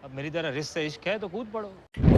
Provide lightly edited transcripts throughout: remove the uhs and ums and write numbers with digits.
अब मेरी तरह रिस्क से इश्क है तो कूद पड़ो।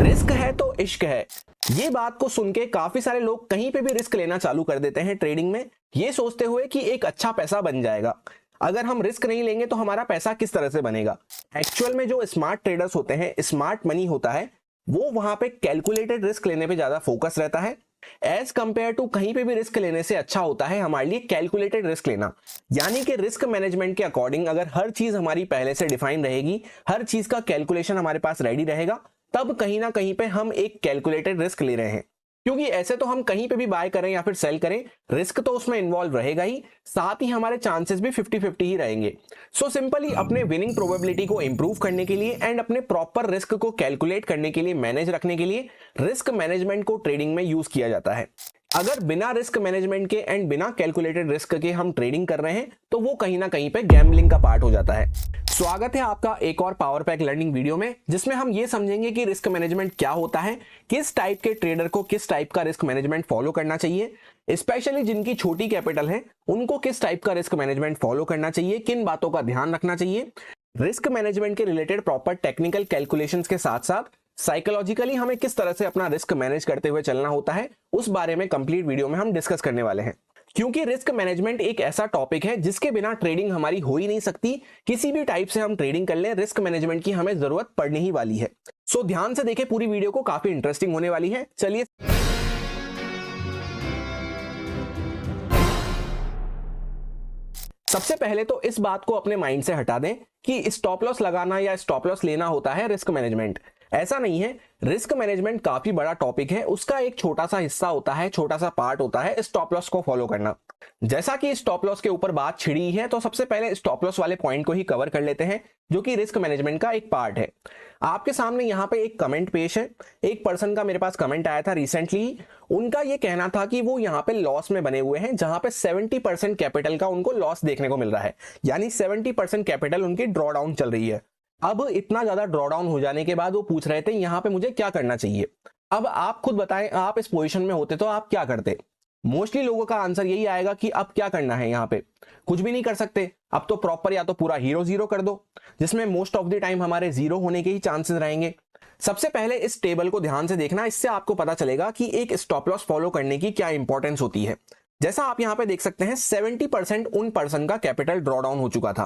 रिस्क है तो इश्क है। ये बात को सुन के काफी सारे लोग कहीं पे भी रिस्क लेना चालू कर देते हैं ट्रेडिंग में, ये सोचते हुए कि एक अच्छा पैसा बन जाएगा। अगर हम रिस्क नहीं लेंगे तो हमारा पैसा किस तरह से बनेगा। एक्चुअल में जो स्मार्ट ट्रेडर्स होते हैं, स्मार्ट मनी होता है, वो वहां पे कैलकुलेटेड रिस्क लेने पे ज्यादा फोकस रहता है। एज कंपेयर टू कहीं पे भी रिस्क लेने से अच्छा होता है हमारे लिए कैलकुलेटेड रिस्क लेना। यानी कि रिस्क मैनेजमेंट के अकॉर्डिंग अगर हर चीज हमारी पहले से डिफाइन रहेगी, हर चीज का कैलकुलेशन हमारे पास रेडी रहेगा, तब कहीं ना कहीं पे हम एक कैलकुलेटेड रिस्क ले रहे हैं। क्योंकि ऐसे तो हम कहीं पे भी बाय करें या फिर सेल करें, रिस्क तो उसमें इन्वॉल्व रहेगा ही, साथ ही हमारे चांसेस भी 50-50 ही रहेंगे। सो सिंपली अपने विनिंग प्रोबेबिलिटी को इंप्रूव करने के लिए एंड अपने प्रॉपर रिस्क को कैलकुलेट करने के लिए, मैनेज रखने के लिए रिस्क मैनेजमेंट को ट्रेडिंग में यूज किया जाता है। अगर बिना रिस्क मैनेजमेंट के एंड बिना कैलकुलेटेड रिस्क के हम ट्रेडिंग कर रहे हैं तो वो कहीं ना कहीं पे गैम्बलिंग का पार्ट हो जाता है। स्वागत है आपका एक और पावर पैक लर्निंग वीडियो में, जिसमें हम ये समझेंगे कि रिस्क मैनेजमेंट क्या होता है, किस टाइप के ट्रेडर को किस टाइप का रिस्क मैनेजमेंट फॉलो करना चाहिए, स्पेशली जिनकी छोटी कैपिटल है उनको किस टाइप का रिस्क मैनेजमेंट फॉलो करना चाहिए, किन बातों का ध्यान रखना चाहिए। रिस्क मैनेजमेंट के रिलेटेड प्रॉपर टेक्निकल कैलकुलेशंस के साथ साथ साइकोलॉजिकली हमें किस तरह से अपना रिस्क मैनेज करते हुए चलना होता है, उस बारे में कंप्लीट वीडियो में हम डिस्कस करने वाले हैं। क्योंकि रिस्क मैनेजमेंट एक ऐसा टॉपिक है जिसके बिना ट्रेडिंग हमारी हो ही नहीं सकती। किसी भी टाइप से हम ट्रेडिंग कर लें, रिस्क मैनेजमेंट की हमें जरूरत पड़ने ही वाली है। सो ध्यान से देखें पूरी वीडियो को, काफी इंटरेस्टिंग होने वाली है। चलिए सबसे पहले तो इस बात को अपने माइंड से हटा दें कि स्टॉप लॉस लगाना या स्टॉप लॉस लेना होता है रिस्क मैनेजमेंट। ऐसा नहीं है। रिस्क मैनेजमेंट काफी बड़ा टॉपिक है, उसका एक छोटा सा हिस्सा होता है, छोटा सा पार्ट होता है स्टॉप लॉस को फॉलो करना। जैसा कि स्टॉप लॉस के ऊपर बात छिड़ी है, तो सबसे पहले स्टॉप लॉस वाले पॉइंट को ही कवर कर लेते हैं, जो कि रिस्क मैनेजमेंट का एक पार्ट है। आपके सामने यहाँ पे एक कमेंट पेश है। एक पर्सन का मेरे पास कमेंट आया था रिसेंटली। उनका ये कहना था कि वो यहाँ पे लॉस में बने हुए हैं, जहां पे 70% कैपिटल का उनको लॉस देखने को मिल रहा है, यानी 70% कैपिटल उनकी ड्रॉ डाउन चल रही है। अब इतना ज्यादा ड्रॉ डाउन हो जाने के बाद वो पूछ रहे थे यहाँ पे मुझे क्या करना चाहिए। अब आप खुद बताएं, आप इस पोजीशन में होते तो आप क्या करते। मोस्टली लोगों का आंसर यही आएगा कि अब क्या करना है, यहाँ पे कुछ भी नहीं कर सकते, अब तो प्रॉपर या तो पूरा हीरो जीरो कर दो, जिसमें मोस्ट ऑफ द टाइम हमारे जीरो होने के ही चांसेस रहेंगे। सबसे पहले इस टेबल को ध्यान से देखना, इससे आपको पता चलेगा कि एक स्टॉप लॉस फॉलो करने की क्या इंपॉर्टेंस होती है। जैसा आप यहां पे देख सकते हैं 70% उन पर्सन का कैपिटल ड्रॉ डाउन हो चुका था,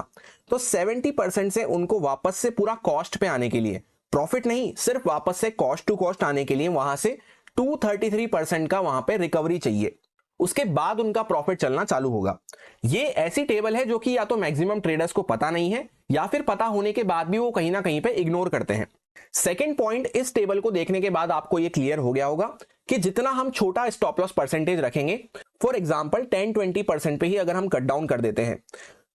तो 70% से उनको वापस से पूरा कॉस्ट पे आने के लिए, प्रॉफिट नहीं, सिर्फ वापस से कॉस्ट टू कॉस्ट आने के लिए वहां से 233% का वहां पे रिकवरी चाहिए। उसके बाद उनका प्रॉफिट चलना चालू होगा। ये ऐसी टेबल है जो कि या तो मैक्सिमम ट्रेडर्स को पता नहीं है, या फिर पता होने के बाद भी वो कहीं ना कहीं पे इग्नोर करते हैं। सेकेंड पॉइंट, इस टेबल को देखने के बाद आपको ये क्लियर हो गया होगा कि जितना हम छोटा स्टॉप लॉस परसेंटेज रखेंगे, फॉर एग्जांपल 10-20% पे ही अगर हम कट डाउन कर देते हैं,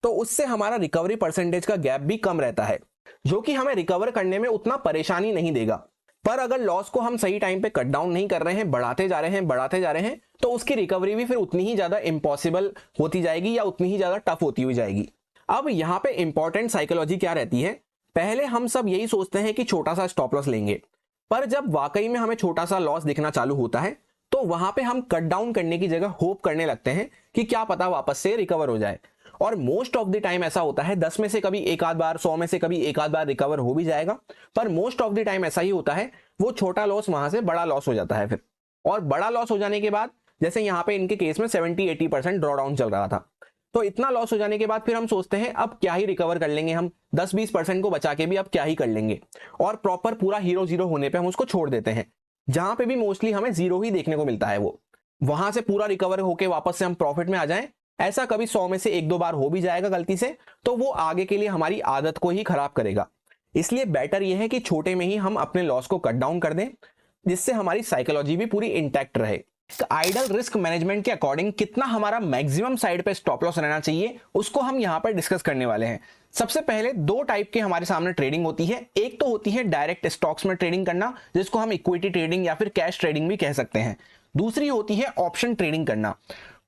तो उससे हमारा रिकवरी परसेंटेज का गैप भी कम रहता है, जो कि हमें रिकवर करने में उतना परेशानी नहीं देगा। पर अगर लॉस को हम सही टाइम पे कट डाउन नहीं कर रहे हैं, बढ़ाते जा रहे हैं बढ़ाते जा रहे हैं, तो उसकी रिकवरी भी फिर उतनी ही ज्यादा इम्पॉसिबल होती जाएगी या उतनी ही ज्यादा टफ होती हुई जाएगी। अब यहाँ पे इंपॉर्टेंट साइकोलॉजी क्या रहती है, पहले हम सब यही सोचते हैं कि छोटा सा स्टॉप लॉस लेंगे, पर जब वाकई में हमें छोटा सा लॉस दिखना चालू होता है, तो वहां पे हम कट डाउन करने की जगह होप करने लगते हैं कि क्या पता वापस से रिकवर हो जाए। और मोस्ट ऑफ द टाइम ऐसा होता है, 10 में से कभी एक आध बार, 100 में से कभी एक आध बार रिकवर हो भी जाएगा, पर मोस्ट ऑफ द टाइम ऐसा ही होता है, वो छोटा लॉस वहां से बड़ा लॉस हो जाता है फिर। और बड़ा लॉस हो जाने के बाद, जैसे यहाँ पे इनके केस में 70-80% ड्रॉ डाउन चल रहा था, तो इतना लॉस हो जाने के बाद फिर हम सोचते हैं अब क्या ही रिकवर कर लेंगे, हम 10-20% को बचा के भी अब क्या ही कर लेंगे, और प्रॉपर पूरा हीरो जीरो होने पे हम उसको छोड़ देते हैं, जहां पे भी मोस्टली हमें जीरो ही देखने को मिलता है। वो वहां से पूरा रिकवर होके वापस से हम प्रॉफिट में आ जाएं, ऐसा कभी 100 में से 1-2 बार हो भी जाएगा गलती से, तो वो आगे के लिए हमारी आदत को ही खराब करेगा। इसलिए बेटर ये है कि छोटे में ही हम अपने लॉस को कट डाउन कर दें, जिससे हमारी साइकोलॉजी भी पूरी इंटैक्ट रहे। आइडल रिस्क मैनेजमेंट के अकॉर्डिंग कितना हमारा मैक्सिमम साइड पे स्टॉप लॉस रहना चाहिए, उसको हम यहां पर डिस्कस करने वाले हैं। सबसे पहले दो टाइप के हमारे सामने ट्रेडिंग होती है। एक तो होती है डायरेक्ट स्टॉक्स में ट्रेडिंग करना, जिसको हम इक्विटी ट्रेडिंग या फिर कैश ट्रेडिंग भी कह सकते हैं। दूसरी होती है ऑप्शन ट्रेडिंग करना।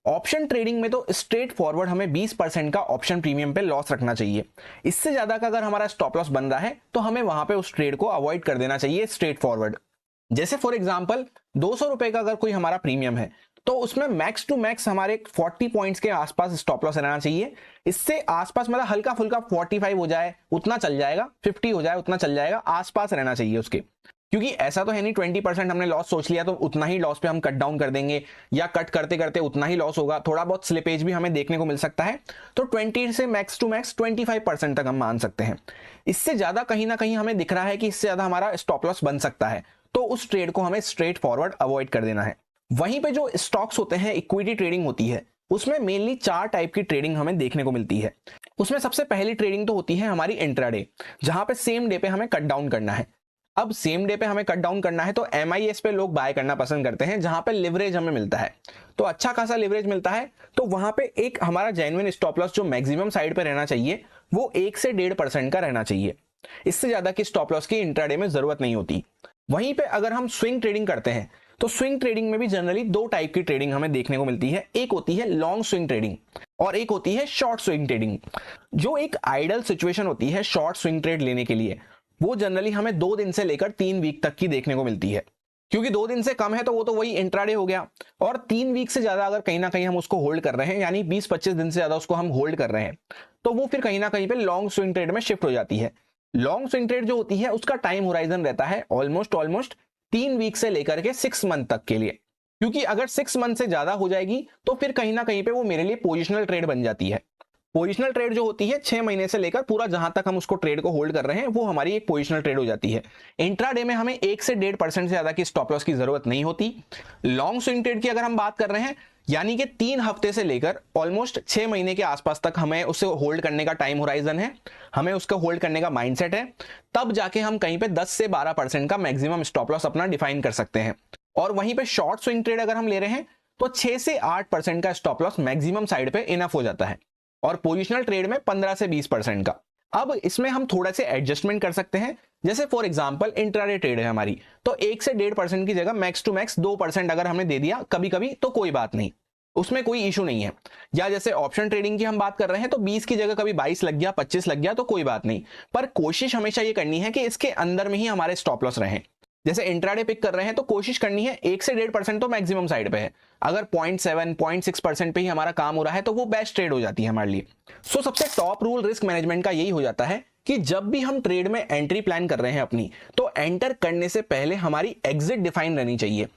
ऑप्शन ट्रेडिंग में तो स्ट्रेट फॉरवर्ड हमें 20% का ऑप्शन प्रीमियम पे लॉस रखना चाहिए। इससे ज्यादा का अगर हमारा स्टॉप लॉस बन रहा है, तो हमें वहां पे उस ट्रेड को अवॉइड कर देना चाहिए स्ट्रेट फॉरवर्ड। जैसे फॉर एग्जांपल 200 रुपए का अगर कोई हमारा प्रीमियम है, तो उसमें मैक्स टू मैक्स हमारे 40 पॉइंट्स के आसपास स्टॉप लॉस रहना चाहिए। इससे आसपास मतलब हल्का फुल्का 45 हो जाए उतना चल जाएगा, 50 हो जाए उतना चल जाएगा, आसपास रहना चाहिए उसके। क्योंकि ऐसा तो है नहीं 20% हमने लॉस सोच लिया तो उतना ही लॉस पे हम कट डाउन कर देंगे, या कट करते करते उतना ही लॉस होगा, थोड़ा बहुत स्लिपेज भी हमें देखने को मिल सकता है। तो 20 से मैक्स टू मैक्स 25% तक हम मान सकते हैं। इससे ज्यादा कहीं ना कहीं हमें दिख रहा है कि इससे ज्यादा हमारा स्टॉप लॉस बन सकता है, तो उस ट्रेड को हमें स्ट्रेट फॉरवर्ड अवॉइड कर देना है। वहीं पे जो स्टॉक्स होते हैं, इक्विटी ट्रेडिंग होती है, उसमें मेनली 4 टाइप की ट्रेडिंग हमें देखने को मिलती है। उसमें सबसे पहली ट्रेडिंग तो होती है हमारी इंट्राडे, जहां पे सेम डे पे हमें कट डाउन करना है। अब सेम डे पे हमें कट डाउन करना है तो MIS पे लोग बाय करना पसंद करते हैं, जहां पे लिवरेज हमें मिलता है, तो अच्छा खासा लिवरेज मिलता है। तो वहां पे एक हमारा जेन्युइन स्टॉप लॉस जो मैक्सिमम साइड पे रहना चाहिए वो 1 से 1.5% का रहना चाहिए। इससे ज्यादा की स्टॉप लॉस की इंट्राडे में जरूरत नहीं होती। वहीं पे अगर हम स्विंग ट्रेडिंग करते हैं तो स्विंग ट्रेडिंग में भी जनरली 2 टाइप की ट्रेडिंग हमें देखने को मिलती है। एक होती है लॉन्ग स्विंग ट्रेडिंग और एक होती है शॉर्ट स्विंग ट्रेडिंग। जो एक आइडल सिचुएशन होती है शॉर्ट स्विंग ट्रेड लेने के लिए, वो जनरली हमें 2 दिन से लेकर 3 वीक तक की देखने को मिलती है। क्योंकि 2 दिन से कम है तो वो तो वही इंट्राडे हो गया, और 3 वीक से ज्यादा अगर कहीं ना कहीं हम उसको होल्ड कर रहे हैं, यानी 20-25 दिन से ज्यादा उसको हम होल्ड कर रहे हैं, तो वो फिर कहीं ना कहीं पे लॉन्ग स्विंग ट्रेड में शिफ्ट हो जाती है। लॉन्ग स्विंग ट्रेड जो होती है उसका टाइम होराइजन रहता है ऑलमोस्ट 3 वीक से लेकर के 6 मंथ तक के लिए। क्योंकि अगर 6 मंथ से ज्यादा हो जाएगी तो फिर कहीं ना कहीं पे वो मेरे लिए पोजिशनल ट्रेड बन जाती है। पोजिशनल ट्रेड जो होती है 6 महीने से लेकर पूरा जहां तक हम उसको ट्रेड को होल्ड कर रहे हैं वो हमारी एक पोजिशनल ट्रेड हो जाती है। इंट्राडे में हमें 1 से 1.5% से ज्यादा की स्टॉप लॉस की जरूरत नहीं होती। लॉन्ग स्विंग ट्रेड की अगर हम बात कर रहे हैं, यानी कि 3 हफ्ते से लेकर ऑलमोस्ट 6 महीने के आसपास तक हमें उसे होल्ड करने का टाइम होराइजन है, हमें उसको होल्ड करने का माइंडसेट है, तब जाके हम कहीं पे 10 से 12% का मैक्सिमम स्टॉप लॉस अपना डिफाइन कर सकते हैं। और वहीं पे शॉर्ट स्विंग ट्रेड अगर हम ले रहे हैं तो 6 से 8% का स्टॉप लॉस मैक्सिमम साइड पे इनफ हो जाता है, और पोजिशनल ट्रेड में 15 से 20% का। अब इसमें हम थोड़ा से एडजस्टमेंट कर सकते हैं। जैसे फॉर एग्जांपल इंट्राडे ट्रेड है हमारी, तो 1 से 1.5% की जगह मैक्स टू मैक्स 2% अगर हमने दे दिया कभी कभी तो कोई बात नहीं, उसमें कोई इशू नहीं है। या जैसे ऑप्शन ट्रेडिंग की हम बात कर रहे हैं तो 20 की जगह कभी 22 लग गया, 25 लग गया तो कोई बात नहीं, पर कोशिश हमेशा ये करनी है कि इसके अंदर में ही हमारे स्टॉप लॉस रहें। जैसे इंट्राडे पिक कर रहे हैं तो कोशिश करनी है 1 से 1.5% तो मैक्सिमम साइड पे है। अगर 0.7-0.6% पे ही हमारा काम हो रहा है तो वो बेस्ट ट्रेड हो जाती है हमारे लिए। सो सबसे टॉप रूल रिस्क मैनेजमेंट का यही हो जाता है कि जब भी हम ट्रेड में एंट्री प्लान कर रहे हैं अपनी, तो एंटर करने से पहले हमारी एग्जिट डिफाइन रहनी चाहिए।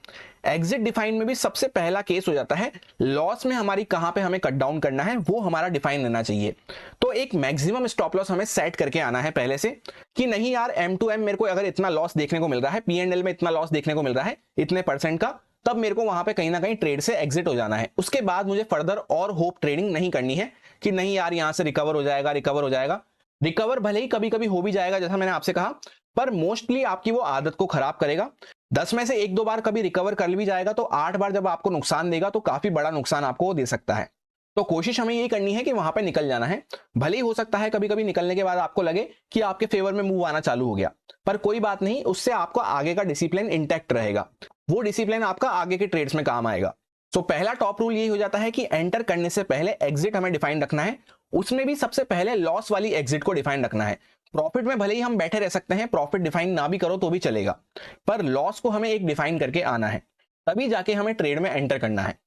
एग्जिट डिफाइन में भी सबसे पहला केस हो जाता है लॉस में हमारी कहां पे हमें कट डाउन करना है वो हमारा डिफाइन रहना चाहिए। तो एक मैक्सिमम स्टॉप लॉस हमें सेट करके आना है पहले से कि नहीं यार M2M मेरे को अगर इतना लॉस देखने को मिल रहा है, P&L में इतना लॉस देखने को मिल रहा है इतने % का, तब मेरे को वहां पे कहीं ना कहीं ट्रेड से एग्जिट हो जाना है। उसके बाद मुझे फर्दर और होप ट्रेडिंग नहीं करनी है कि नहीं यार यहां से रिकवर हो जाएगा। रिकवर भले ही कभी कभी हो भी जाएगा जैसा मैंने आपसे कहा, पर मोस्टली आपकी वो आदत को खराब करेगा। 10 में से 1-2 बार कभी रिकवर कर भी जाएगा तो 8 बार जब आपको नुकसान देगा तो काफी बड़ा नुकसान आपको दे सकता है। तो कोशिश हमें ये करनी है कि वहां पे निकल जाना है। भले ही हो सकता है कभी कभी निकलने के बाद आपको लगे कि आपके फेवर में मूव आना चालू हो गया, पर कोई बात नहीं, उससे आपको आगे का डिसिप्लिन इंटैक्ट रहेगा, वो डिसिप्लिन आपका आगे के ट्रेड्स में काम आएगा। तो पहला टॉप रूल ये हो जाता है कि एंटर करने से पहले एग्जिट हमें डिफाइन रखना है, उसमें भी सबसे पहले लॉस वाली एग्जिट को डिफाइन रखना है। प्रॉफिट में भले ही हम बैठे रह सकते हैं, प्रॉफिट डिफाइन ना भी करो तो भी चलेगा, पर लॉस को हमें एक डिफाइन करके आना है, तभी जाके हमें ट्रेड में एंटर करना है।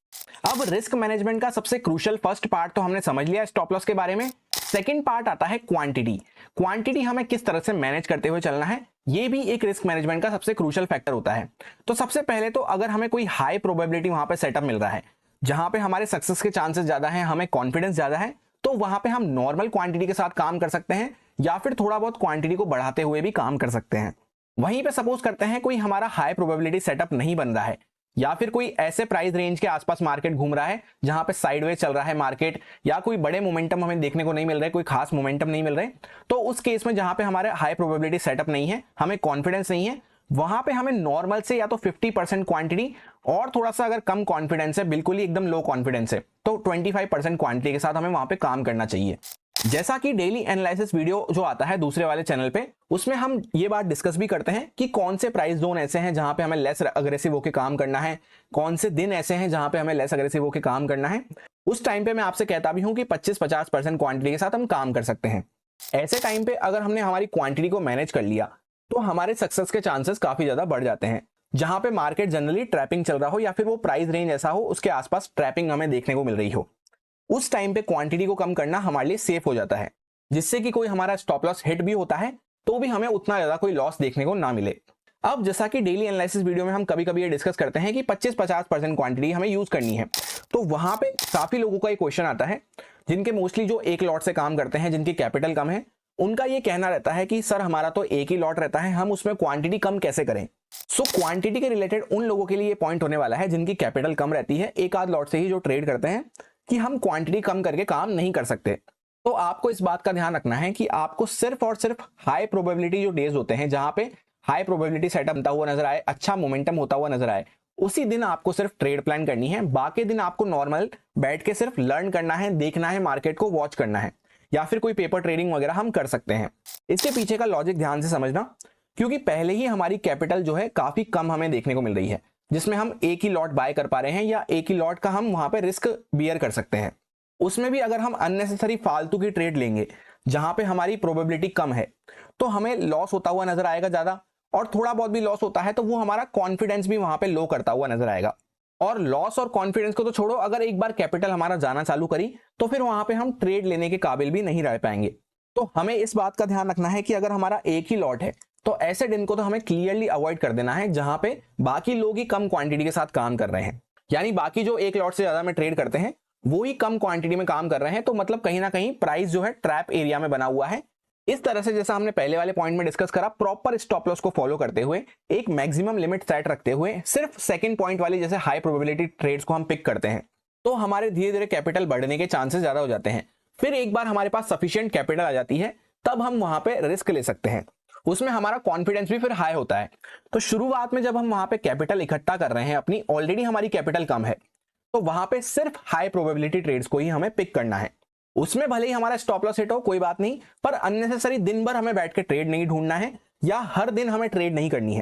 अब रिस्क मैनेजमेंट का सबसे क्रूशियल फर्स्ट पार्ट तो हमने समझ लिया स्टॉप लॉस के बारे में। सेकंड पार्ट आता है क्वांटिटी हमें किस तरह से मैनेज करते हुए चलना है, ये भी एक रिस्क मैनेजमेंट का सबसे क्रूशियल फैक्टर होता है। तो सबसे पहले तो अगर हमें कोई हाई प्रोबेबिलिटी वहां पे सेटअप मिल रहा है जहां पे हमारे सक्सेस के चांसेस ज्यादा हैं, हमें कॉन्फिडेंस ज्यादा है, तो वहां पे हम नॉर्मल क्वांटिटी के साथ काम कर सकते हैं या फिर थोड़ा बहुत क्वांटिटी को बढ़ाते हुए भी काम कर सकते हैं। वहीं पे सपोज करते हैं कोई हमारा हाई प्रोबेबिलिटी सेटअप नहीं बन रहा है, या फिर कोई ऐसे प्राइस रेंज के आसपास मार्केट घूम रहा है जहां पे साइडवेज चल रहा है मार्केट, या कोई बड़े मोमेंटम हमें देखने को नहीं मिल रहे, कोई खास मोमेंटम नहीं मिल रहे, तो उस केस में जहां पे हमारे हाई प्रोबेबिलिटी सेटअप नहीं है, हमें कॉन्फिडेंस नहीं है, वहां पे हमें नॉर्मल से या तो 50% क्वांटिटी और थोड़ा सा अगर कम कॉन्फिडेंस है, बिल्कुल ही एकदम लो कॉन्फिडेंस है, तो 25% क्वांटिटी के साथ हमें वहां पे काम करना चाहिए। जैसा कि डेली एनालिसिस वीडियो जो आता है दूसरे वाले चैनल पे, उसमें हम ये बात डिस्कस भी करते हैं कि कौन से प्राइस जोन ऐसे हैं जहां पे हमें लेस अग्रेसिव होकर काम करना है, कौन से दिन ऐसे हैं जहां पे हमें लेस अग्रेसिव होकर काम करना है। उस टाइम पे मैं आपसे कहता भी हूं कि 25-50% क्वांटिटी के साथ हम काम कर सकते हैं। ऐसे टाइम पे अगर हमने हमारी क्वांटिटी को मैनेज कर लिया तो हमारे सक्सेस के चांसेस काफी ज्यादा बढ़ जाते हैं। जहां पे मार्केट जनरली ट्रैपिंग चल रहा हो या फिर वो प्राइस रेंज ऐसा हो उसके आसपास ट्रैपिंग हमें देखने को मिल रही हो। उस टाइम पे क्वांटिटी को कम करना हमारे लिए सेफ हो जाता है, जिससे कि कोई हमारा स्टॉप लॉस हिट भी होता है तो भी हमें उतना ज्यादा कोई लॉस देखने को ना मिले। अब जैसा कि डेली एनालिसिस वीडियो में हम कभी कभी ये डिस्कस करते हैं कि 25-50% क्वांटिटी हमें यूज करनी है, तो वहां पे काफी लोगों का एक क्वेश्चन आता है जिनके मोस्टली जो एक लॉट से काम करते हैं, जिनकी कैपिटल कम है, उनका ये कहना रहता है कि सर हमारा तो एक ही लॉट रहता है, हम उसमें क्वांटिटी कम कैसे करें। सो क्वांटिटी के रिलेटेड उन लोगों के लिए ये पॉइंट होने वाला है जिनकी कैपिटल कम रहती है, एक आध लॉट से ही जो ट्रेड करते हैं, कि हम क्वांटिटी कम करके काम नहीं कर सकते। तो आपको इस बात का ध्यान रखना है कि आपको सिर्फ और सिर्फ हाई प्रोबेबिलिटी जो डेज होते हैं, जहां पे हाई प्रोबेबिलिटी सेटअप बनता हुआ नजर आए, अच्छा मोमेंटम होता हुआ नजर आए, उसी दिन आपको सिर्फ ट्रेड प्लान करनी है। बाकी दिन आपको नॉर्मल बैठ के सिर्फ लर्न करना है, देखना है, मार्केट को वॉच करना है, या फिर कोई पेपर ट्रेडिंग वगैरह हम कर सकते हैं। इसके पीछे का लॉजिक ध्यान से समझना, क्योंकि पहले ही हमारी कैपिटल जो है काफी कम हमें देखने को मिल रही है, जिसमें हम एक ही लॉट बाय कर पा रहे हैं या एक ही लॉट का हम वहां पे रिस्क बियर कर सकते हैं। उसमें भी अगर हम अननेसेसरी फालतू की ट्रेड लेंगे जहां पे हमारी प्रोबेबिलिटी कम है, तो हमें लॉस होता हुआ नजर आएगा ज्यादा, और थोड़ा बहुत भी लॉस होता है तो वो हमारा कॉन्फिडेंस भी वहां पे लो करता हुआ नजर आएगा। और लॉस और कॉन्फिडेंस को तो छोड़ो, अगर एक बार कैपिटल हमारा जाना चालू करी तो फिर वहां पे हम ट्रेड लेने के काबिल भी नहीं रह पाएंगे। तो हमें इस बात का ध्यान रखना है कि अगर हमारा एक ही लॉट है तो ऐसे दिन को तो हमें क्लियरली अवॉइड कर देना है जहां पे बाकी लोग ही कम क्वांटिटी के साथ काम कर रहे हैं, यानी बाकी जो एक लॉट से ज्यादा में ट्रेड करते हैं वो ही कम क्वांटिटी में काम कर रहे हैं। तो मतलब कहीं ना कहीं प्राइस जो है ट्रैप एरिया में बना हुआ है। इस तरह से जैसा हमने पहले वाले पॉइंट में डिस्कस करा, प्रॉपर स्टॉप लॉस को फॉलो करते हुए, एक मैक्सिमम लिमिट सेट रखते हुए, सिर्फ सेकंड पॉइंट वाली जैसे हाई प्रोबेबिलिटी ट्रेड्स को हम पिक करते हैं, तो हमारे धीरे धीरे कैपिटल बढ़ने के चांसेस ज्यादा हो जाते हैं। फिर एक बार हमारे पास सफिशिएंट कैपिटल आ जाती है तब हम वहां पे रिस्क ले सकते हैं, उसमें हमारा कॉन्फिडेंस भी फिर हाई होता है। तो शुरुआत में जब हम वहां पे कैपिटल इकट्ठा कर रहे हैं अपनी, ऑलरेडी हमारी कैपिटल कम है, तो वहां पे सिर्फ हाई प्रोबेबिलिटी ट्रेड्स को ही हमें पिक करना है। उसमें भले ही हमारा स्टॉप लॉस हिट हो कोई बात नहीं, पर अननेसेसरी दिन भर हमें बैठ के ट्रेड नहीं ढूंढना है, या हर दिन हमें ट्रेड नहीं करनी है।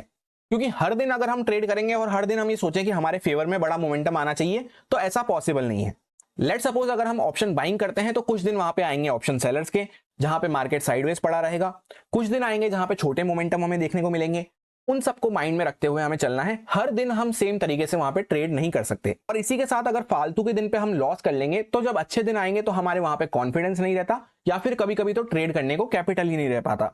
क्योंकि हर दिन अगर हम ट्रेड करेंगे और हर दिन हम ये सोचें कि हमारे फेवर में बड़ा मोमेंटम आना चाहिए, तो ऐसा पॉसिबल नहीं है। लेट सपोज अगर हम ऑप्शन बाइंग करते हैं तो कुछ दिन वहां पे आएंगे ऑप्शन सेलर्स के, जहां पे मार्केट साइडवेज पड़ा रहेगा, कुछ दिन आएंगे जहां पे छोटे मोमेंटम हमें देखने को मिलेंगे। उन सबको माइंड में रखते हुए हमें चलना है, हर दिन हम सेम तरीके से वहां पे ट्रेड नहीं कर सकते। और इसी के साथ अगर फालतू के दिन पे हम लॉस कर लेंगे तो जब अच्छे दिन आएंगे तो हमारे वहां पे कॉन्फिडेंस नहीं रहता, या फिर कभी कभी तो ट्रेड करने को कैपिटल ही नहीं रह पाता,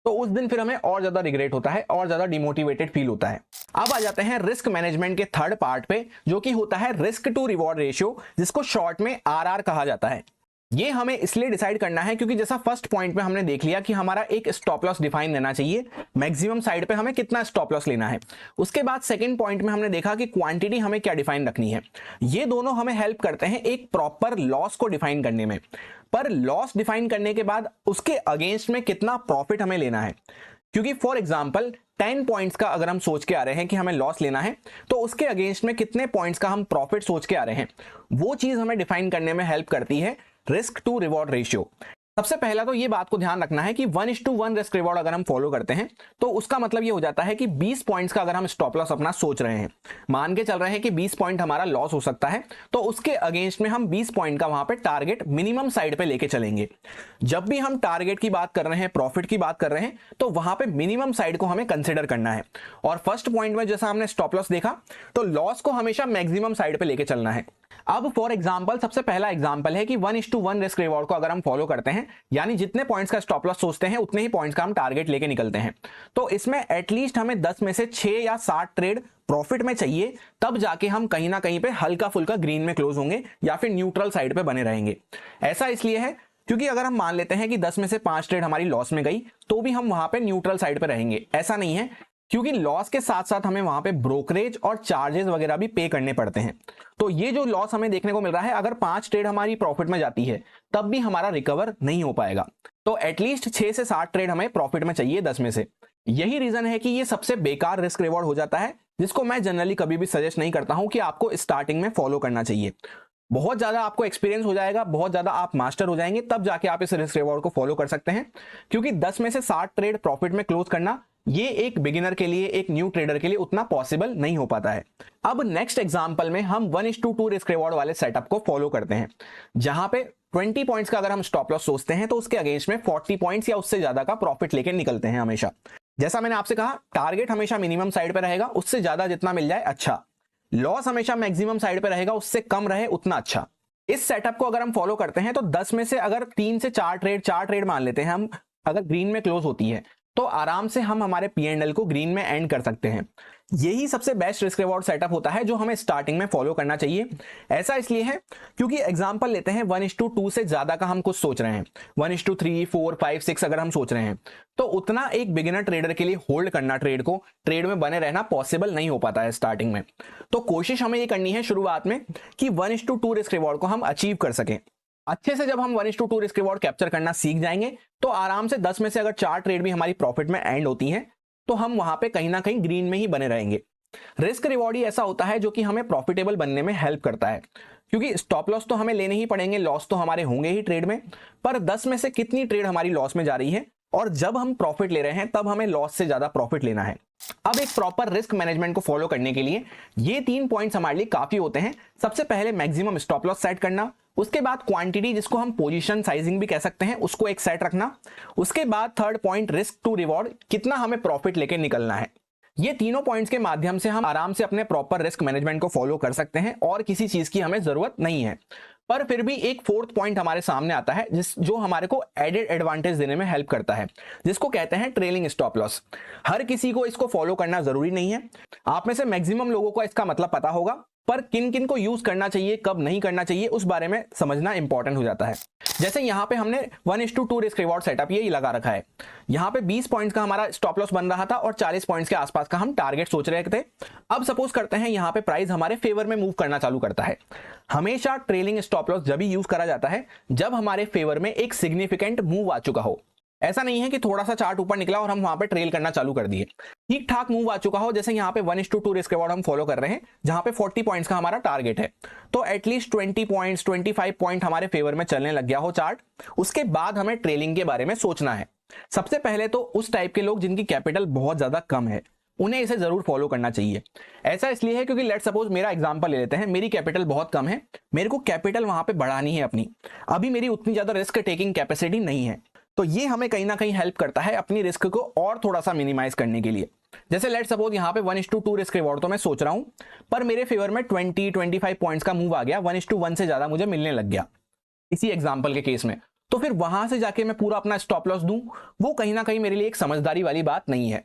तो उस दिन फिर हमें और ज्यादा रिग्रेट होता है और ज्यादा डिमोटिवेटेड फील होता है। अब आ जाते हैं रिस्क मैनेजमेंट के थर्ड पार्ट पे, जो कि होता है रिस्क टू रिवॉर्ड रेशियो, जिसको शॉर्ट में आरआर कहा जाता है। ये हमें इसलिए डिसाइड करना है क्योंकि जैसा फर्स्ट पॉइंट में हमने देख लिया कि हमारा एक स्टॉप लॉस डिफाइन रहना चाहिए, मैक्सिमम साइड पे हमें कितना स्टॉप लॉस लेना है। उसके बाद सेकंड पॉइंट में हमने देखा कि क्वांटिटी हमें क्या डिफाइन रखनी है। ये दोनों हमें हेल्प करते हैं एक प्रॉपर लॉस को डिफाइन करने में। पर लॉस डिफाइन करने के बाद उसके अगेंस्ट में कितना प्रॉफिट हमें लेना है, क्योंकि फॉर एग्जांपल 10 पॉइंट्स का अगर हम सोच के आ रहे हैं कि हमें लॉस लेना है, तो उसके अगेंस्ट में कितने पॉइंट्स का हम प्रॉफिट सोच के आ रहे हैं, वो चीज हमें डिफाइन करने में हेल्प करती है रिस्क टू रिवॉर्ड रेशियो। सबसे पहला तो ये बात को ध्यान रखना है कि 1:1 रिस्क रिवॉर्ड अगर हम फॉलो करते हैं तो उसका मतलब ये हो जाता है कि 20 पॉइंट्स का अगर हम स्टॉप लॉस अपना सोच रहे हैं, मान के चल रहे हैं कि 20 पॉइंट हमारा लॉस हो सकता है, तो उसके अगेंस्ट में हम 20 पॉइंट का वहां पे टारगेट मिनिमम साइड पे लेके चलेंगे। जब भी हम टारगेट की बात कर रहे हैं, प्रॉफिट की बात कर रहे हैं, तो वहां पे मिनिमम साइड को हमें कंसिडर करना है। और फर्स्ट पॉइंट में जैसा हमने स्टॉप लॉस देखा, तो लॉस को हमेशा मैक्सिमम साइड पे लेके चलना है। अब फॉर एग्जांपल सबसे पहला एग्जांपल है कि 1:1 रिस्क रिवॉर्ड को अगर हम फॉलो करते हैं, यानी जितने पॉइंट्स का स्टॉप लॉस सोचते हैं उतने ही पॉइंट्स का हम टारगेट लेके निकलते हैं, तो इसमें एटलीस्ट हमें 10 में से 6 या 7 ट्रेड प्रॉफिट में चाहिए, तब जाके हम कहीं ना कहीं पे हल्का फुल्का ग्रीन में क्लोज होंगे या फिर न्यूट्रल साइड पे बने रहेंगे। ऐसा इसलिए है क्योंकि अगर हम मान लेते हैं कि 10 में से 5 ट्रेड हमारी लॉस में गई, तो भी हम वहां पे न्यूट्रल साइड पे रहेंगे। ऐसा नहीं है, क्योंकि लॉस के साथ साथ हमें वहां पे ब्रोकरेज और चार्जेस वगैरह भी पे करने पड़ते हैं। तो ये जो लॉस हमें देखने को मिल रहा है, अगर 5 ट्रेड हमारी प्रॉफिट में जाती है तब भी हमारा रिकवर नहीं हो पाएगा। तो एटलीस्ट 6 से 7 ट्रेड हमें प्रॉफिट में चाहिए 10 में से। यही रीजन है कि ये सबसे बेकार रिस्क रिवॉर्ड हो जाता है, जिसको मैं जनरली कभी भी सजेस्ट नहीं करता हूं कि आपको स्टार्टिंग में फॉलो करना चाहिए। बहुत ज्यादा आपको एक्सपीरियंस हो जाएगा, बहुत ज्यादा आप मास्टर हो जाएंगे, तब जाके आप इस रिस्क रिवॉर्ड को फॉलो कर सकते हैं। क्योंकि 10 में से 7 ट्रेड प्रॉफिट में क्लोज करना, ये एक बिगिनर के लिए, एक न्यू ट्रेडर के लिए उतना पॉसिबल नहीं हो पाता है। अब नेक्स्ट एग्जांपल में हम 1:2 रिस्क रिवॉर्ड वाले सेटअप को फॉलो करते हैं, जहां पे 20 पॉइंट्स का अगर हम स्टॉप लॉस सोचते हैं तो उसके अगेंस्ट में 40 पॉइंट्स या उससे ज्यादा का प्रॉफिट लेके निकलते हैं हमेशा। जैसा मैंने आपसे कहा, टारगेट हमेशा मिनिमम साइड पे रहेगा, उससे ज्यादा जितना मिल जाए अच्छा। लॉस हमेशा मैक्सिमम साइड पे रहेगा, उससे कम रहे उतना अच्छा। इस सेटअप को अगर हम फॉलो करते हैं तो 10 में से अगर 3 से 4 ट्रेड मान लेते हैं हम, अगर ग्रीन में क्लोज होती है तो आराम से हम हमारे P&L को ग्रीन में एंड कर सकते हैं। यही सबसे बेस्ट रिस्क रिवॉर्ड सेटअप होता है जो हमें स्टार्टिंग में फॉलो करना चाहिए। ऐसा इसलिए है क्योंकि एग्जांपल लेते हैं 1:2 से ज्यादा का हम कुछ सोच रहे हैं, 1:3, 4, 5, 6 अगर हम सोच रहे हैं, तो उतना एक बिगिनर ट्रेडर के लिए होल्ड करना, ट्रेड में बने रहना पॉसिबल नहीं हो पाता है स्टार्टिंग में। तो कोशिश हमें ये करनी है शुरुआत में कि 1:2 रिस्क रिवॉर्ड को हम अचीव कर सकें। अच्छे से जब हम 1:2 रिस्क रिवॉर्ड कैप्चर करना सीख जाएंगे तो आराम से 10 में से अगर 4 ट्रेड भी हमारी प्रॉफिट में एंड होती हैं तो हम वहां पे कहीं ना कहीं ग्रीन में ही बने रहेंगे। रिस्क रिवॉर्ड ही ऐसा होता है जो कि हमें प्रॉफिटेबल बनने में हेल्प करता है, क्योंकि स्टॉप लॉस तो हमें लेने ही पड़ेंगे, लॉस तो हमारे होंगे ही ट्रेड में, पर 10 में से कितनी ट्रेड हमारी लॉस में जा रही है और जब हम प्रॉफिट ले रहे हैं तब हमें लॉस से ज्यादा प्रॉफिट लेना है। अब एक प्रॉपर रिस्क मैनेजमेंट को फॉलो करने के लिए ये 3 पॉइंट्स हमारे लिए काफी होते हैं। सबसे पहले मैक्सिमम स्टॉप लॉस सेट करना, उसके बाद क्वांटिटी जिसको हम पोजीशन साइजिंग भी कह सकते हैं उसको एक सेट रखना, उसके बाद third point risk to reward, कितना हमें प्रॉफिट लेके निकलना है। ये तीनों पॉइंट्स के माध्यम से हम आराम से अपने प्रॉपर रिस्क मैनेजमेंट को फॉलो कर सकते हैं और किसी चीज की हमें जरूरत नहीं है। पर फिर भी एक फोर्थ पॉइंट हमारे सामने आता है जो हमारे को एडेड एडवांटेज देने में हेल्प करता है, जिसको कहते हैं ट्रेलिंग स्टॉप लॉस। हर किसी को इसको फॉलो करना जरूरी नहीं है, आप में से मैक्सिमम लोगों को इसका मतलब पता होगा, पर किन किन को यूज करना चाहिए, कब नहीं करना चाहिए, उस बारे में समझना इंपॉर्टेंट हो जाता है। जैसे यहाँ पे हमने 1:2 रिस्क रिवॉर्ड सेटअप ये लगा रखा है, यहाँ पे 20 पॉइंट्स का हमारा स्टॉप लॉस बन रहा था और 40 पॉइंट्स के आसपास का हम टारगेट सोच रहे थे। अब सपोज करते हैं यहाँ पे प्राइस हमारे फेवर में मूव करना चालू करता है। हमेशा ट्रेलिंग स्टॉप लॉस जब भी यूज करा जाता है जब हमारे फेवर में एक सिग्निफिकेंट मूव आ चुका हो। ऐसा नहीं है कि थोड़ा सा चार्ट ऊपर निकला और हम वहां पे ट्रेल करना चालू कर दिए, ठीक ठाक मूव आ चुका हो। जैसे यहाँ पे 1:2 रिस्क रिवॉर्ड हम फॉलो कर रहे हैं जहां पे 40 पॉइंट्स का हमारा टारगेट है, तो एटलीस्ट 20 पॉइंट्स 25 पॉइंट हमारे फेवर में चलने लग गया हो चार्ट, उसके बाद हमें ट्रेलिंग के बारे में सोचना है। सबसे पहले तो उस टाइप के लोग जिनकी कैपिटल बहुत ज्यादा कम है उन्हें इसे जरूर फॉलो करना चाहिए। ऐसा इसलिए है क्योंकि लेट सपोज मेरा एग्जांपल ले लेते हैं, मेरी कैपिटल बहुत कम है, मेरे को कैपिटल वहां पे बढ़ानी है अपनी, अभी मेरी उतनी ज्यादा रिस्क टेकिंग कैपेसिटी नहीं है, तो ये हमें कहीं ना कहीं हेल्प करता है अपनी रिस्क को और थोड़ा सा मिनिमाइज करने के लिए। जैसे लेट सपोज यहाँ पे 1:2 रिस्क रिवॉर्ड तो मैं सोच रहा हूं, पर मेरे फेवर में 20-25 पॉइंट्स का मूव आ गया, 1:1 से ज्यादा मुझे मिलने लग गया इसी एग्जांपल के केस में, तो फिर वहां से जाके मैं पूरा अपना स्टॉप लॉस दूं, वो कहीं ना कहीं मेरे लिए एक समझदारी वाली बात नहीं है,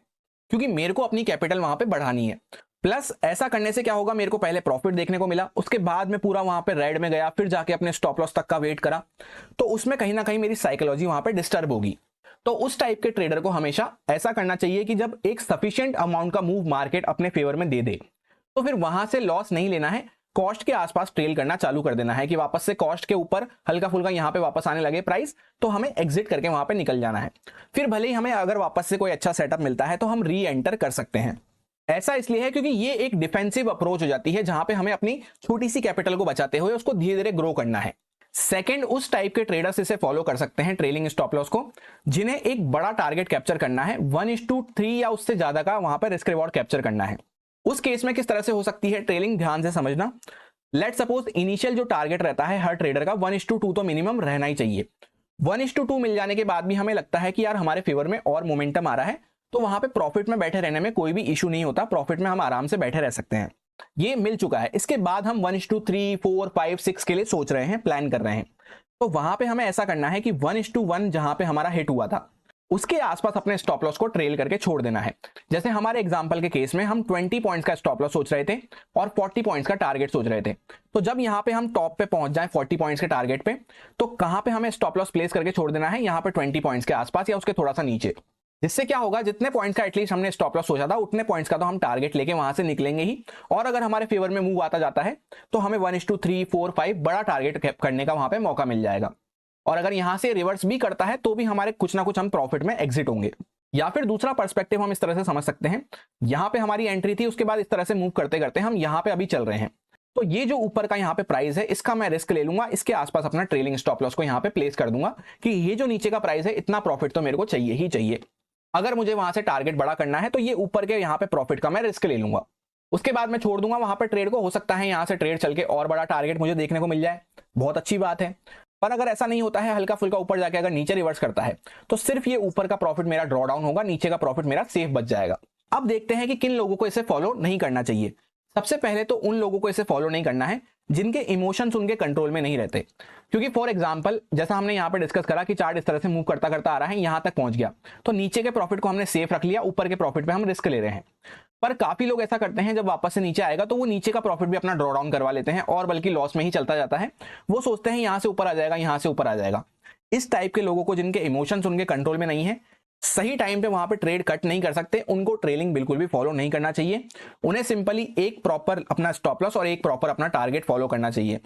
क्योंकि मेरे को अपनी कैपिटल वहां पे बढ़ानी है। प्लस ऐसा करने से क्या होगा, मेरे को पहले प्रॉफिट देखने को मिला, उसके बाद में पूरा वहां पे रेड में गया, फिर जाके अपने स्टॉप लॉस तक का वेट करा, तो उसमें कहीं ना कहीं मेरी साइकोलॉजी वहां पे डिस्टर्ब होगी। तो उस टाइप के ट्रेडर को हमेशा ऐसा करना चाहिए कि जब एक सफिशिएंट अमाउंट का मूव मार्केट अपने फेवर में दे दे तो फिर वहां से लॉस नहीं लेना है, कॉस्ट के आसपास ट्रेल करना चालू कर देना है कि वापस से कॉस्ट के ऊपर हल्का फुल्का यहाँ पे वापस आने लगे प्राइस, तो हमें एग्जिट करके वहां पे निकल जाना है। फिर भले ही हमें अगर वापस से कोई अच्छा सेटअप मिलता है तो हम री एंटर कर सकते हैं। ऐसा इसलिए है क्योंकि ये एक डिफेंसिव अप्रोच हो जाती है जहां पे हमें अपनी छोटी सी कैपिटल को बचाते हुए उसको धीरे धीरे ग्रो करना है। सेकंड, उस टाइप के ट्रेडर्स इसे फॉलो कर सकते हैं ट्रेलिंग स्टॉप लॉस को, जिन्हें एक बड़ा टारगेट कैप्चर करना है, 1:3 या उससे ज्यादा का वहां पर रिस्क रिवॉर्ड कैप्चर करना है। उस केस में किस तरह से हो सकती है ट्रेलिंग, ध्यान से समझना। लेट सपोज इनिशियल जो टारगेट रहता है हर ट्रेडर का 1:2 तो मिनिमम रहना ही चाहिए। 1:2 मिल जाने के बाद भी हमें लगता है कि यार हमारे फेवर में और मोमेंटम आ रहा है, तो वहां पे प्रॉफिट में बैठे रहने में कोई भी इशू नहीं होता, प्रॉफिट में हम आराम से बैठे रह सकते हैं। ये मिल चुका है, इसके बाद हम 1:3, 4, 5, 6 के लिए सोच रहे हैं, प्लान कर रहे हैं, तो वहां पे हमें ऐसा करना है कि 1:1 जहां पे हमारा हिट हुआ था उसके आसपास अपने स्टॉप लॉस को ट्रेल करके छोड़ देना है। जैसे हमारे एग्जांपल के केस में हम 20 पॉइंट्स का स्टॉप लॉस सोच रहे थे और 40 पॉइंट्स का टारगेट सोच रहे थे, तो जब यहाँ पे हम टॉप पे पहुंच जाए 40 पॉइंट्स के टारगेट पे, तो कहां पे हमें स्टॉप लॉस प्लेस करके छोड़ देना है, यहाँ पे 20 पॉइंट्स के आसपास या उसके थोड़ा सा नीचे। जिससे क्या होगा, जितने पॉइंट्स का एटलीस्ट हमने स्टॉप लॉस सोचा था उतने पॉइंट्स का तो हम टारगेट लेके वहां से निकलेंगे ही, और अगर हमारे फेवर में मूव आता जाता है तो हमें 1:3, 4, 5 बड़ा टारगेट करने का वहां पे मौका मिल जाएगा। और अगर यहां से रिवर्स भी करता है तो भी हमारे कुछ ना कुछ हम प्रॉफिट में एग्जिट होंगे। या फिर दूसरा पर्सपेक्टिव हम इस तरह से समझ सकते हैं, यहां पे हमारी एंट्री थी, उसके बाद इस तरह से मूव करते करते हम यहां पे अभी चल रहे हैं, तो ये जो ऊपर का यहाँ पे प्राइस है इसका मैं रिस्क ले लूंगा, इसके आसपास अपना ट्रेलिंग स्टॉप लॉस को यहाँ पे प्लेस कर दूंगा कि ये जो नीचे का प्राइस है इतना प्रॉफिट तो मेरे को चाहिए ही चाहिए। अगर मुझे वहां से टारगेट बड़ा करना है तो ये ऊपर के यहाँ पे प्रॉफिट का मैं रिस्क ले लूंगा, उसके बाद मैं छोड़ दूंगा वहां पे ट्रेड को। हो सकता है यहाँ से ट्रेड चल के और बड़ा टारगेट मुझे देखने को मिल जाए, बहुत अच्छी बात है। पर अगर ऐसा नहीं होता है, हल्का फुल्का ऊपर जाके अगर नीचे रिवर्स करता है, तो सिर्फ ये ऊपर का प्रॉफिट मेरा ड्रॉ डाउन होगा, नीचे का प्रॉफिट मेरा सेफ बच जाएगा। अब देखते हैं कि किन लोगों को इसे फॉलो नहीं करना चाहिए। सबसे पहले तो उन लोगों को इसे फॉलो नहीं करना है जिनके इमोशंस उनके कंट्रोल में नहीं रहते। क्योंकि फॉर एग्जांपल जैसा हमने यहाँ पे डिस्कस करा कि चार्ट इस तरह से मूव करता करता आ रहा है, यहां तक पहुंच गया, तो नीचे के प्रॉफिट को हमने सेफ रख लिया, ऊपर के प्रॉफिट पे हम रिस्क ले रहे हैं। पर काफी लोग ऐसा करते हैं, जब वापस से नीचे आएगा तो वो नीचे का प्रॉफिट भी अपना ड्रॉ डाउन करवा लेते हैं और बल्कि लॉस में ही चलता जाता है। वो सोचते हैं यहां से ऊपर आ जाएगा, यहां से ऊपर आ जाएगा। इस टाइप के लोगों को, जिनके इमोशंस उनके कंट्रोल में नहीं है, सही टाइम पे वहां पे ट्रेड कट नहीं कर सकते, उनको ट्रेलिंग बिल्कुल भी फॉलो नहीं करना चाहिए। उन्हें सिंपली एक प्रॉपर अपना स्टॉप लॉस और एक प्रॉपर अपना टारगेट फॉलो करना चाहिए।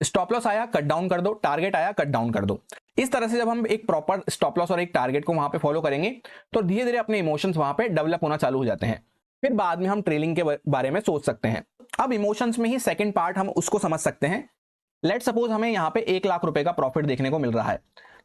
स्टॉप लॉस आया कट डाउन कर दो, टारगेट आया कट डाउन कर दो। इस तरह से जब हम एक प्रॉपर स्टॉप लॉस और एक टारगेट को वहां पे फॉलो करेंगे तो धीरे धीरे अपने इमोशंस वहां पे डेवलप होना चालू हो जाते हैं। फिर बाद में हम ट्रेलिंग के बारे में सोच सकते हैं। अब इमोशंस में ही सेकंड पार्ट हम उसको समझ सकते हैं। लेट सपोज हमें यहाँ पे 1 लाख रुपए का प्रॉफिट देखने को मिल रहा है,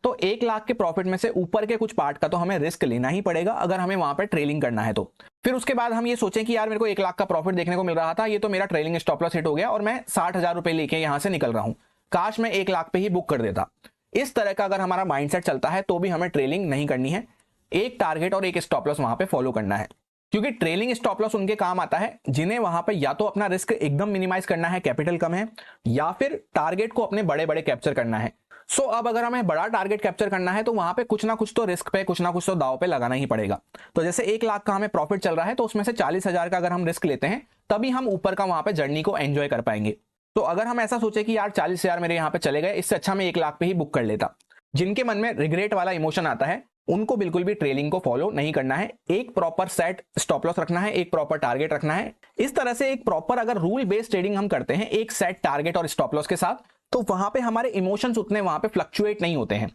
तो 1 लाख के प्रॉफिट में से ऊपर के कुछ पार्ट का तो हमें रिस्क लेना ही पड़ेगा अगर हमें वहां पे ट्रेलिंग करना है तो। फिर उसके बाद हम ये सोचें कि यार मेरे को 1 लाख का प्रॉफिट देखने को मिल रहा था, ये तो मेरा ट्रेलिंग स्टॉप लॉस हिट हो गया और मैं 60,000 रुपए लेके यहां से निकल रहा हूं, काश मैं 1 लाख पे ही बुक कर देता। इस तरह का अगर हमारा माइंडसेट चलता है तो भी हमें ट्रेलिंग नहीं करनी है, एक टारगेट और एक स्टॉप लॉस वहां पे फॉलो करना है। क्योंकि ट्रेलिंग स्टॉप लॉस उनके काम आता है जिन्हें वहां पे या तो अपना रिस्क एकदम मिनिमाइज करना है, कैपिटल कम है, या फिर टारगेट को अपने बड़े बड़े कैप्चर करना है। सो अब अगर हमें बड़ा टारगेट कैप्चर करना है तो वहां पे कुछ ना कुछ तो रिस्क पे, कुछ ना कुछ तो दाव पे लगाना ही पड़ेगा। तो जैसे 1 लाख का हमें प्रॉफिट चल रहा है तो उसमें से 40,000 का अगर हम रिस्क लेते हैं तभी हम ऊपर का वहां पे जर्नी को एंजॉय कर पाएंगे। तो अगर हम ऐसा सोचे कि यार 40,000 मेरे यहाँ पे चले गए, इससे अच्छा मैं 1 लाख पे ही बुक कर लेता, जिनके मन में रिग्रेट वाला इमोशन आता है उनको बिल्कुल भी ट्रेलिंग को फॉलो नहीं करना है। एक प्रॉपर सेट स्टॉप लॉस रखना है, एक प्रॉपर टारगेट रखना है। इस तरह से एक प्रॉपर अगर रूल बेस्ड ट्रेडिंग हम करते हैं एक सेट टारगेट और स्टॉप लॉस के साथ, तो वहां पे हमारे इमोशंस उतने वहां पे फ्लक्चुएट नहीं होते हैं।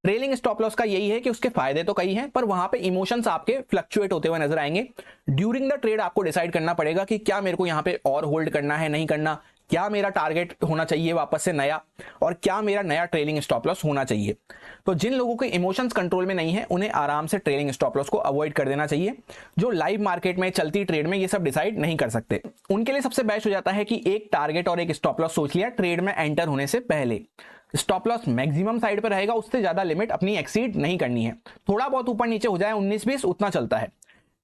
ट्रेलिंग स्टॉप लॉस का यही है कि उसके फायदे तो कई हैं, पर वहां पे इमोशंस आपके फ्लक्चुएट होते हुए नजर आएंगे। ड्यूरिंग द ट्रेड आपको डिसाइड करना पड़ेगा कि क्या मेरे को यहाँ पे और होल्ड करना है, नहीं करना, क्या मेरा टारगेट होना चाहिए वापस से नया, और क्या मेरा नया ट्रेलिंग स्टॉप लॉस होना चाहिए। तो जिन लोगों के इमोशंस कंट्रोल में नहीं है उन्हें आराम से ट्रेलिंग स्टॉप लॉस को अवॉइड कर देना चाहिए। जो लाइव मार्केट में चलती ट्रेड में ये सब डिसाइड नहीं कर सकते, उनके लिए सबसे बेस्ट हो जाता है कि एक टारगेट और एक स्टॉप लॉस सोच लिया ट्रेड में एंटर होने से पहले। स्टॉप लॉस मैक्सिमम साइड पर रहेगा, उससे ज्यादा लिमिट अपनी एक्सीड नहीं करनी है। थोड़ा बहुत ऊपर नीचे हो जाए 19-20 उतना चलता है।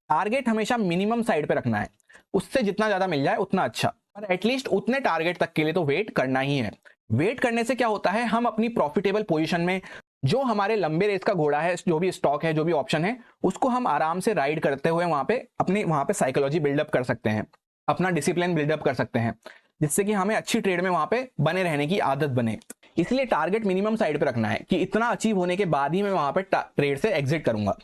टारगेट हमेशा मिनिमम साइड पे रखना है, उससे जितना ज्यादा मिल जाए उतना अच्छा, पर एटलीस्ट उतने टारगेट तक के लिए तो वेट करना ही है। वेट करने से क्या होता है, हम अपनी प्रॉफिटेबल पोजीशन में जो हमारे लंबे रेस का घोड़ा है, जो भी स्टॉक है, जो भी ऑप्शन है, उसको हम आराम से राइड करते हुए वहां पे साइकोलॉजी बिल्डअप कर सकते हैं, अपना डिसिप्लिन बिल्डअप कर सकते हैं, जिससे कि हमें अच्छी ट्रेड में वहां पे बने रहने की आदत बने। इसलिए टारगेट मिनिमम साइड पे रखना है कि इतना अचीव होने के बाद ही मैं वहां पे ट्रेड से एग्जिट करूंगा।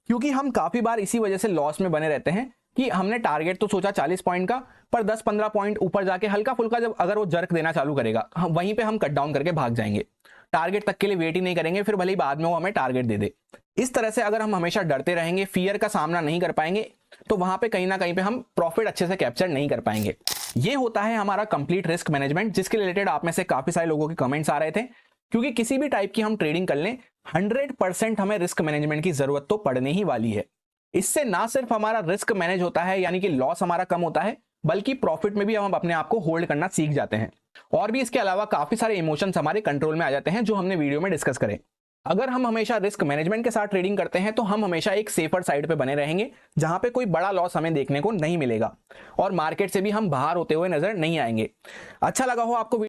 क्योंकि हम काफी बार इसी वजह से लॉस में बने रहते हैं कि हमने टारगेट तो सोचा 40 पॉइंट का, पर 10-15 पॉइंट ऊपर जाके हल्का फुल्का जब अगर वो जर्क देना चालू करेगा, वहीं पे हम कट डाउन करके भाग जाएंगे, टारगेट तक के लिए वेट ही नहीं करेंगे, फिर भले ही बाद में वो हमें टारगेट दे दे। इस तरह से अगर हम हमेशा डरते रहेंगे, फियर का सामना नहीं कर पाएंगे, तो वहां पे कहीं ना कहीं पे हम प्रॉफिट अच्छे से कैप्चर नहीं कर पाएंगे। ये होता है हमारा कंप्लीट रिस्क मैनेजमेंट, जिसके रिलेटेड आप में से काफी सारे लोगों के कमेंट्स आ रहे थे। क्योंकि किसी भी टाइप की हम ट्रेडिंग कर लें, 100% हमें रिस्क मैनेजमेंट की जरूरत तो पड़ने ही वाली है। इससे ना सिर्फ हमारा रिस्क मैनेज होता है, यानी कि लॉस हमारा कम होता है, बल्कि प्रॉफिट में भी हम अपने आप को होल्ड करना सीख जाते हैं। और भी इसके अलावा काफी सारे इमोशंस हमारे कंट्रोल में आ जाते हैं, जो हमने वीडियो में डिस्कस करे। अगर हम हमेशा रिस्क मैनेजमेंट के साथ ट्रेडिंग करते हैं तो हम हमेशा एक सेफर साइड पे बने रहेंगे, जहां पे कोई बड़ा लॉस हमें देखने को नहीं मिलेगा और मार्केट से भी हम बाहर होते हुए नजर नहीं आएंगे। अच्छा लगा हो आपको